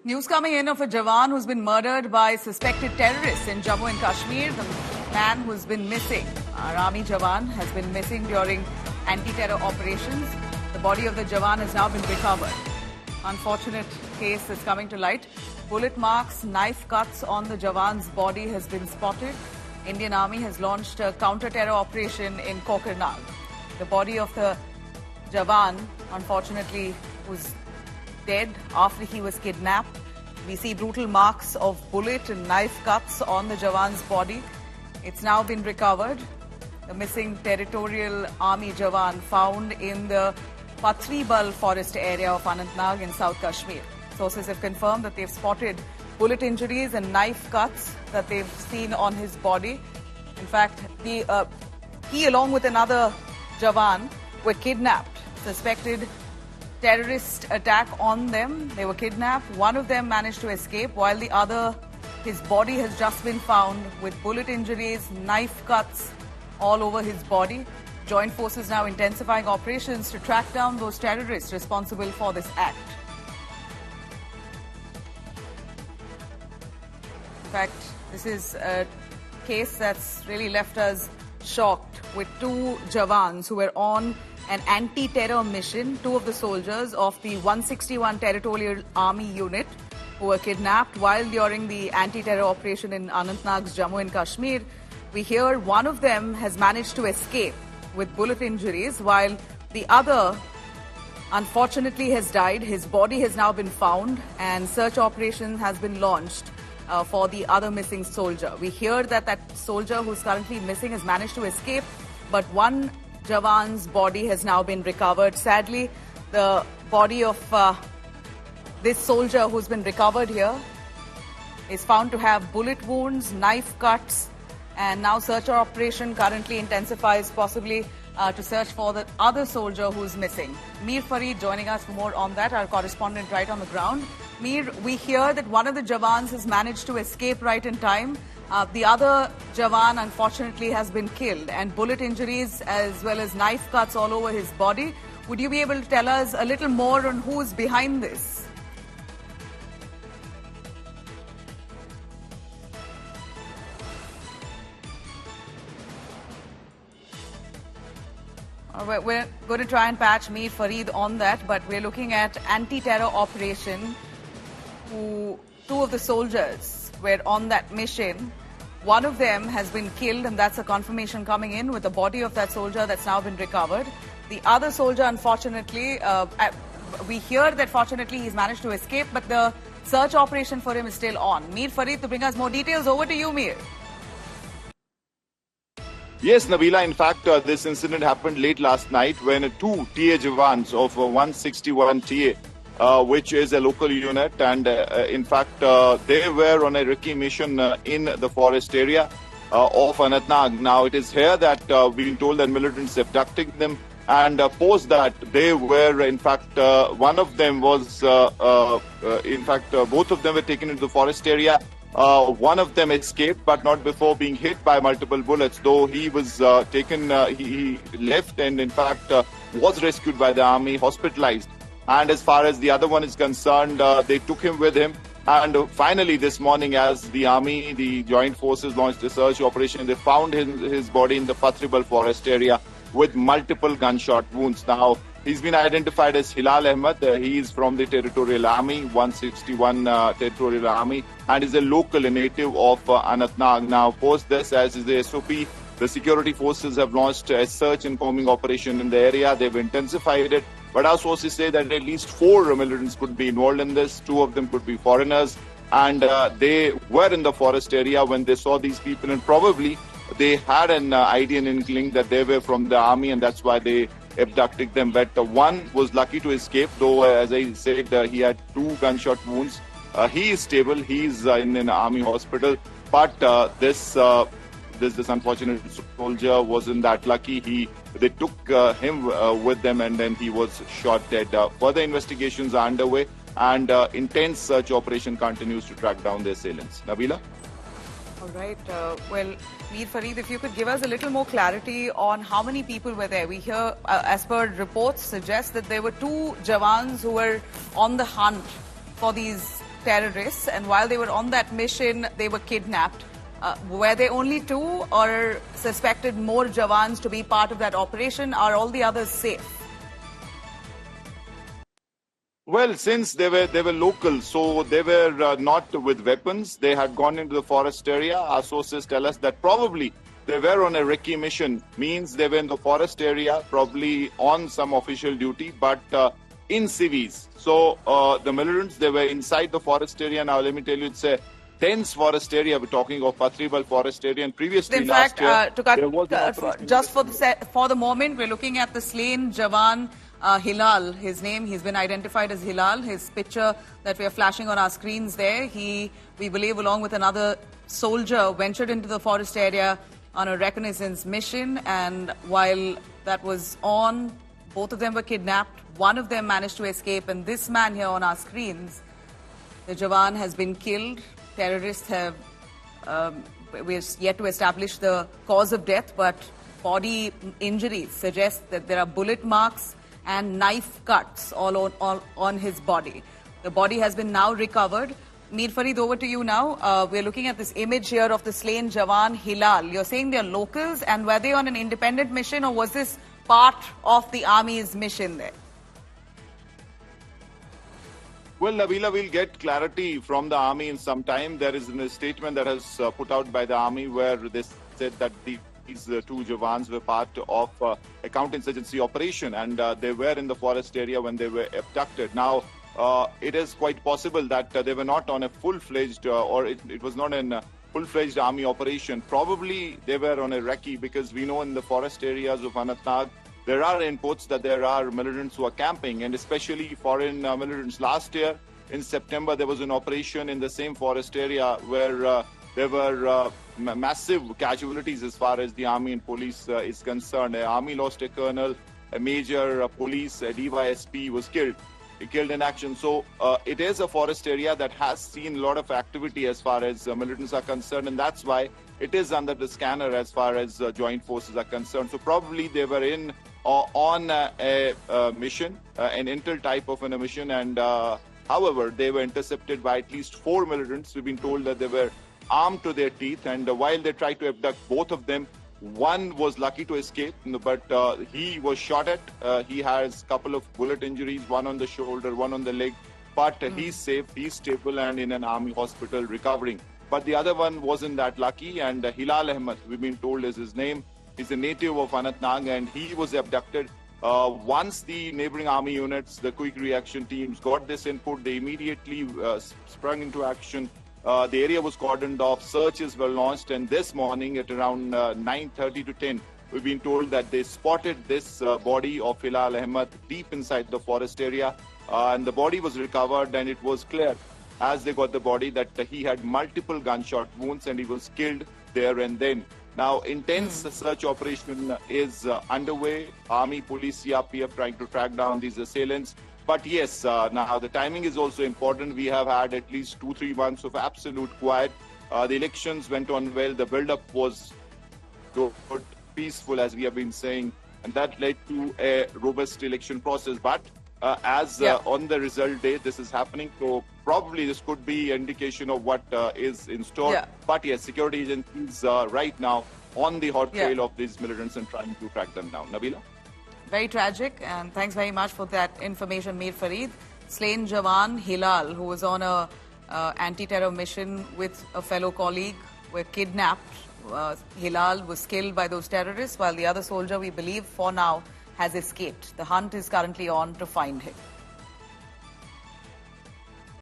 News coming in of a Jawan who's been murdered by suspected terrorists in Jammu and Kashmir. The man who's been missing, our army Jawan, has been missing during anti-terror operations. The body of the Jawan has now been recovered. Unfortunate case is coming to light. Bullet marks, knife cuts on the Jawan's body has been spotted. Indian Army has launched a counter-terror operation in Kokernal. The body of the Jawan, unfortunately, was dead after he was kidnapped. We see brutal marks of bullet and knife cuts on the Jawan's body. It's now been recovered. The missing territorial army Jawan found in the Patribal forest area of Anantnag in South Kashmir. Sources have confirmed that they've spotted bullet injuries and knife cuts that they've seen on his body. In fact, he along with another Jawan were kidnapped. Suspected terrorist attack on them. They were kidnapped. One of them managed to escape while the other, his body has just been found with bullet injuries, knife cuts all over his body. Joint forces now intensifying operations to track down those terrorists responsible for this act. In fact, this is a case that's really left us shocked, with two Jawans who were on an anti-terror mission, two of the soldiers of the 161 Territorial Army Unit who were kidnapped while during the anti-terror operation in Anantnag's Jammu and Kashmir. We hear one of them has managed to escape with bullet injuries while the other unfortunately has died. His body has now been found and search operation has been launched for the other missing soldier. We hear that that soldier who's currently missing has managed to escape, but one Jawan's body has now been recovered. Sadly, the body of this soldier who's been recovered here is found to have bullet wounds, knife cuts, and now search operation currently intensifies, possibly to search for the other soldier who's missing. Mir Farid joining us for more on that, our correspondent right on the ground. Mir, we hear that one of the Jawans has managed to escape right in time. The other Jawan, unfortunately, has been killed, and bullet injuries as well as knife cuts all over his body. Would you be able to tell us a little more on who's behind this? We're going to try and patch Mir Farid on that, but we're looking at anti-terror operation. Two of the soldiers were on that mission. One of them has been killed, and that's a confirmation coming in with the body of that soldier that's now been recovered. The other soldier, unfortunately, we hear that fortunately he's managed to escape, but the search operation for him is still on. Mir Farid, to bring us more details, over to you, Mir. Yes, Nabila, in fact, this incident happened late last night when two TA Jawans of 161 TA, which is a local unit, and in fact, they were on a recce mission in the forest area of Anantnag. Now, it is here that we've been told that militants abducted them, and post that they were, in fact, one of them was, both of them were taken into the forest area. One of them escaped, but not before being hit by multiple bullets, though he was taken, he left and in fact was rescued by the army, hospitalized. And as far as the other one is concerned, they took him with him. And finally this morning, as the army, the joint forces launched a search operation, they found his body in the Patribal forest area with multiple gunshot wounds. Now, he's been identified as Hilal Ahmed. He is from the Territorial Army, 161 Territorial Army, and is a local native of Anantnag. Now, post this, as is the SOP, the security forces have launched a search and combing operation in the area. They've intensified it. But our sources say that at least 4 militants could be involved in this. 2 of them could be foreigners. And they were in the forest area when they saw these people, and probably they had an idea and inkling that they were from the army, and that's why they abducted them. But one was lucky to escape, though, as I said, he had 2 gunshot wounds. He is stable. He's in an army hospital. But this unfortunate soldier wasn't that lucky. They took him with them, and then he was shot dead. Further investigations are underway, and intense search operation continues to track down the assailants. Nabila? All right. Well, Mir Farid, if you could give us a little more clarity on how many people were there. We hear, as per reports, suggest that there were 2 Jawans who were on the hunt for these terrorists, and while they were on that mission, they were kidnapped. Were there only 2 or suspected more Jawans to be part of that operation? Are all the others safe? Well, since they were local, so they were not with weapons. They had gone into the forest area. Our sources tell us that probably they were on a recce mission, means they were in the forest area, probably on some official duty, but in civvies. So the militants, they were inside the forest area. Now, let me tell you, it's a dense forest area. We're talking of Patribal forest area, and previously in fact, just for the moment, we're looking at the slain Jawan Hilal. His name, he's been identified as Hilal. His picture that we are flashing on our screens there, we believe, along with another soldier, ventured into the forest area on a reconnaissance mission, and while that was on, both of them were kidnapped. One of them managed to escape, and this man here on our screens, the Jawan, has been killed. Terrorists have, we're yet to establish the cause of death, but body injuries suggest that there are bullet marks and knife cuts all on his body. The body has been now recovered. Mir Farid, over to you now. We're looking at this image here of the slain Jawan Hilal. You're saying they're locals, and were they on an independent mission, or was this part of the army's mission there? Well, Nabila, we'll get clarity from the army in some time. There is a statement that has put out by the army where they said that these 2 Jawans were part of a counter-insurgency operation, and they were in the forest area when they were abducted. Now, it is quite possible that they were not on a full-fledged, or it was not a full-fledged army operation. Probably they were on a recce, because we know in the forest areas of Anantnag, there are inputs that there are militants who are camping, and especially foreign militants. Last year, in September, there was an operation in the same forest area where there were massive casualties as far as the army and police is concerned. The army lost a colonel, a major, police, a DYSP was killed in action. So it is a forest area that has seen a lot of activity as far as militants are concerned, and that's why it is under the scanner as far as joint forces are concerned. So probably they were in on a mission, an intel type of a mission, and however, they were intercepted by at least 4 militants. We've been told that they were armed to their teeth, and while they tried to abduct both of them, one was lucky to escape, but he was shot at. He has a couple of bullet injuries, one on the shoulder, one on the leg, but he's safe, he's stable, and in an army hospital recovering. But the other one wasn't that lucky, and Hilal Ahmed, we've been told is his name. He's a native of Anantnag, and he was abducted. Once the neighboring army units, the quick reaction teams, got this input, they immediately sprung into action. The area was cordoned off, searches were launched, and this morning at around 9:30 to 10, we've been told that they spotted this body of Hilal Ahmed deep inside the forest area, and the body was recovered, and it was clear as they got the body that he had multiple gunshot wounds and he was killed there and then. Now, intense search operation is underway. Army, police, CRPF trying to track down these assailants. But yes, now the timing is also important. We have had at least 2-3 months of absolute quiet. The elections went on well. The build-up was good, peaceful, as we have been saying, and that led to a robust election process. But on the result day, this is happening. So probably this could be an indication of what is in store. Yeah. But yes, security agencies right now on the hot trail of these militants and trying to track them down. Nabila? Very tragic, and thanks very much for that information, Mir Farid. Slain Jawan Hilal, who was on a anti-terror mission with a fellow colleague, were kidnapped. Hilal was killed by those terrorists, while the other soldier, we believe, for now, has escaped. The hunt is currently on to find him.